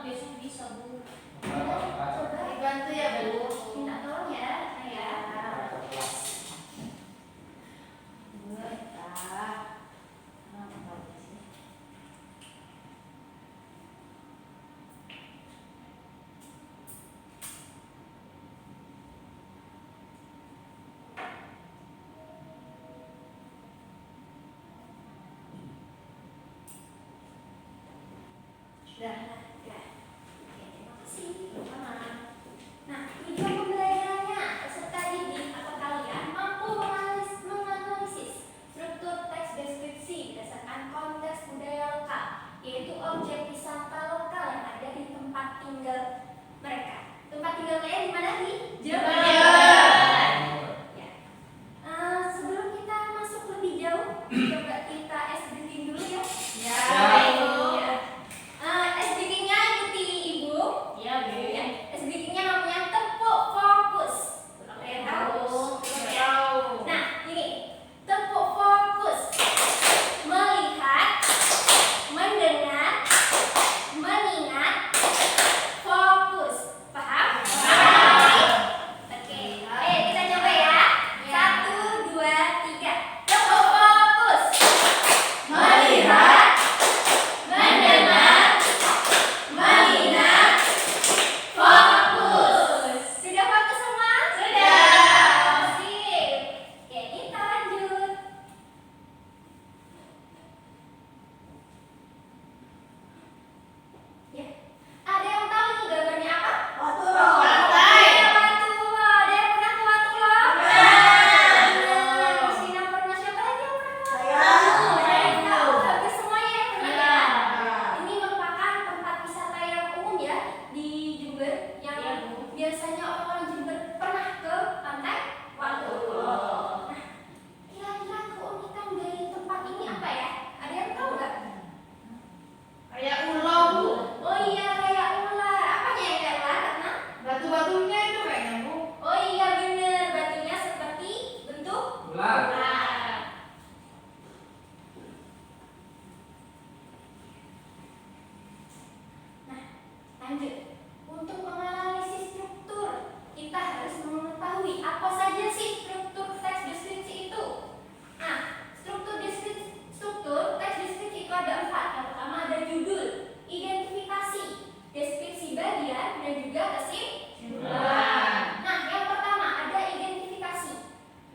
besok bisa Bu. Coba dibantu ya Bu. Minta tolong ya saya. Sudah, ya. Oke, terima kasih. Sama. Nah, tujuan pembelajarannya, peserta didik atau kalian mampu menganalisis struktur teks deskripsi berdasarkan konteks budaya lokal, yaitu objek wisata lokal yang ada di tempat tinggal mereka. Tempat tinggal kalian di mana nih? Jember. Ya. Sebelum kita masuk lebih jauh, coba kita SDG dulu ya. Ya. Ya. SDG-nya ikuti Ibu. Iya Bu. Ya. SDG-nya namanya tepuk fokus. Kalian tahu? Tahu. Nah, ini tepuk fokus. Melihat, mendengar, mengingat, fokus. Paham? Oke. Ayo kita coba ya. 1, 2, 3. Tepuk fokus. Melihat, mendengar, mengingat, fokus. Sudah fokus semua? Sudah. Sip. Oke, kita lanjut. Ya. Ada yang tahu nih gambarnya apa? Pantai. Iya, batu. Ada yang pernah ke Batu Loh? Pernah. Benar. Sina pernah, siapa lagi yang pernah ke Batu? Saya. Saya tahu. Hampir semuanya yang pernah Iya. ya. Ini merupakan tempat wisata yang umum ya di Jember yang Iya, Bu. biasanya orang-orang Jember pernah ke pantai Batu Loh. Nah, kira-kira keunikan dari tempat ini apa ya? Ada yang tahu nggak? Kayak ular Bu. Oh iya, kayak ular. Apanya yang kayak ular? Karena Batu-batunya itu kayaknya Bu. oh iya bener, batunya seperti bentuk Ular. ular. Nah, lanjut. Untuk menganalisis struktur, kita harus mengetahui apa saja sih struktur teks deskripsi itu. Nah, struktur teks deskripsi itu ada 4. Yang pertama ada judul, identifikasi, deskripsi bagian, dan juga kesimpulan. Nah, yang pertama ada identifikasi.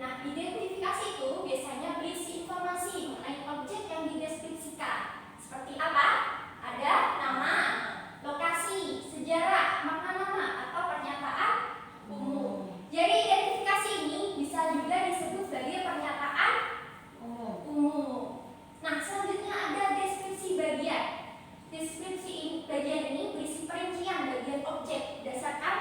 Nah, identifikasi itu biasanya berisi informasi mengenai objek yang dideskripsikan. Seperti apa? Ada nama, lokasi, sejarah, makna nama, atau pernyataan umum. Jadi identifikasi ini bisa juga disebut sebagai pernyataan umum. Nah, selanjutnya ada deskripsi bagian. Deskripsi bagian ini berisi perincian bagian objek berdasarkan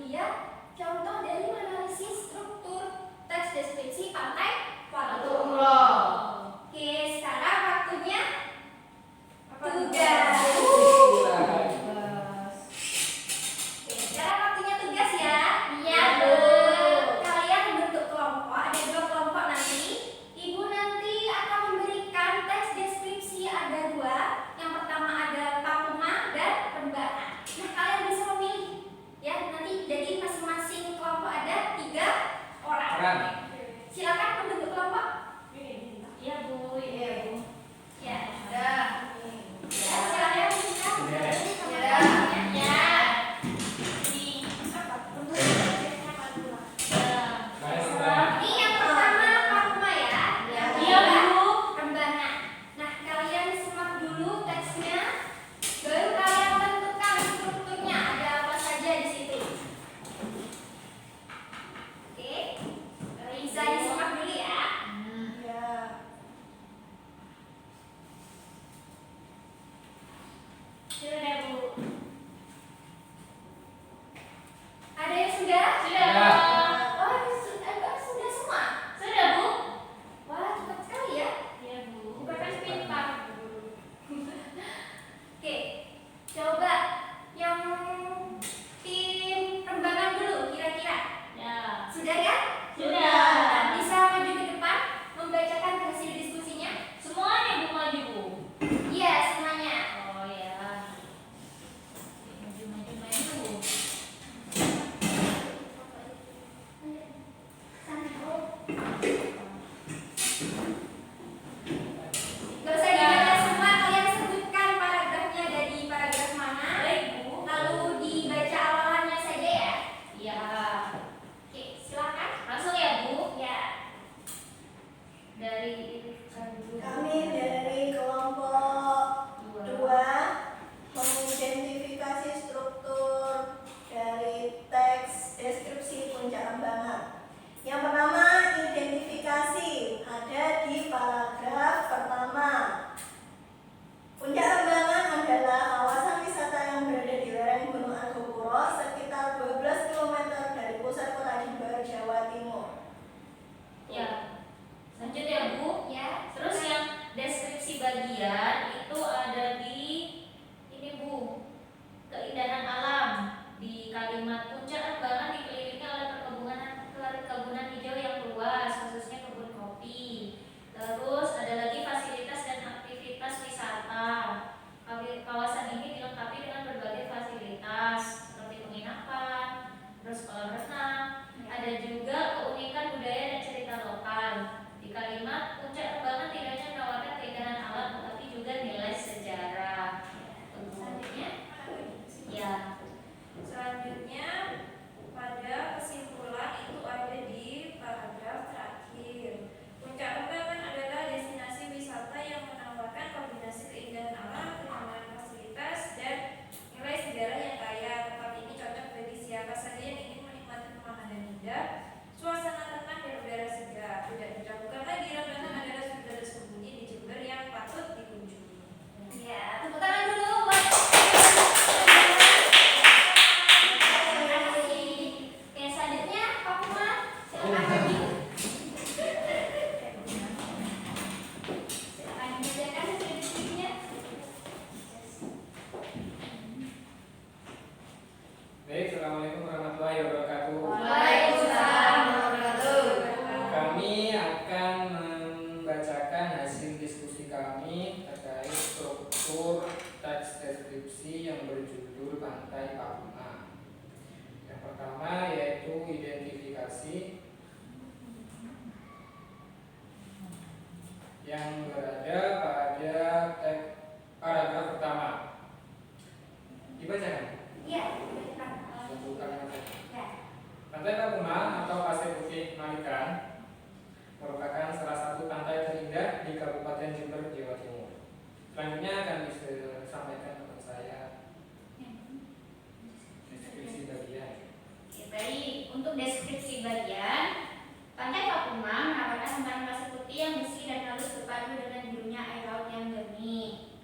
dia contoh dari analisis struktur teks deskripsi pantai Watu Watu Ulo. Ulo. Oke, sekarang waktunya tugas. Oke, sekarang waktunya tugas ya. Iya, Bu. Kalian membentuk kelompok, ada 2 kelompok nanti. Ibu nanti akan memberikan teks deskripsi ada 2. Yang pertama ada Papuma dan Rembahan. Nah, kalian bisa memilih ya. Nanti jadi masing-masing kelompok ada 3 orang. Silakan membentuk kelompok. Iya, Bu. Iya, Bu. Ya. Ada. Ya, silakan buka. Ya. Ya. Ini Apa? Untuk deskripsinya apa dulu? ya. Ini yang pertama Papuma ya. Yang Iya, kedua Bu. Rembahan. Nah, kalian simak dulu teksnya. Baru kalian tentukan strukturnya ada apa saja di situ. Oke. Bisa disimak dulu ya. Sudah, Bu. Ada yang sudah? Sudah. Oh, sudah semua. Sudah, Bu. Wah, cepat sekali ya. Iya, Bu. Bukan pintar. Oke, coba yang tim Rembahan dulu kira-kira. Ya. Sudah ya? Sudah. Nah, bisa maju ke depan membacakan hasil diskusinya? Semuanya Bu maju, Bu. Iya, semuanya. Oh ya. Maju. Gak usah dibaca semua, kalian sebutkan paragrafnya dari paragraf mana. Baik, Bu. Lalu dibaca awalannya saja ya. Iya. Oke, silakan. Langsung ya, Bu. Ya. Dari Kami dari kelompok 2 mengidentifikasi struktur dari teks deskripsi Puncak Rembahan. Yang pertama, identifikasi ada di paragraf pertama. Puncak Rembahan adalah kawasan wisata yang berada di lereng Gunung Argopuro sekitar 12 km dari pusat kota Jember, Jawa Timur. Ya. Lanjut ya, Bu. Ya. Terus yang deskripsi bagian itu ada di ini, Bu. Keindahan alam di kalimat Puncak Rembahan dikelilingi oleh perkebunan hijau yang luas, khususnya kebun kopi. Terus ada lagi fasilitas dan aktivitas wisata. Kawasan ini dilengkapi dengan berbagai fasilitas seperti penginapan, terus kolam renang. Ada juga keunikan budaya dan cerita lokal. Di kalimat Puncak Rembahan tidak hanya menawarkan keindahan alam, tetapi juga nilai sejarah. Selanjutnya. Ya. Selanjutnya, pada kesimpulan itu ada di paragraf terakhir. Puncak Rembahan adalah destinasi wisata yang menawarkan kombinasi keindahan alam, kenyamanan fasilitas, dan nilai sejarah yang kaya. Tempat ini cocok bagi siapa saja yang ingin menikmati pemandangan indah, suasana tenang dan udara segar. Tidak diragukan lagi, Rembahan adalah surga tersembunyi di Jember yang patut dikunjungi. Ya, tepuk tangan dulu buat terima kasih. Oke, selanjutnya Papuma, silakan maju. Silakan dibacakan hasil diskusinya. Baik, Assalamualaikum warahmatullahi wabarakatuh. Waalaikumsalam warahmatullahi Kami akan membacakan hasil diskusi kami terkait struktur teks deskripsi yang berjudul Pantai Papuma. Yang pertama yaitu identifikasi yang berada pada teks paragraf pertama. Dibacakan. Iya, dibacakan. Untuk kalimat tadi. Ya. Pantai Papuma atau Pasir Putih Malikan merupakan salah satu pantai terindah di Kabupaten Jember, Jawa Timur. Selanjutnya akan disampaikan teman saya deskripsi bagian. Oke, baik. Untuk deskripsi bagian, Pantai Papuma menawarkan hamparan pasir putih yang bersih dan halus berpadu dengan birunya air laut yang jernih.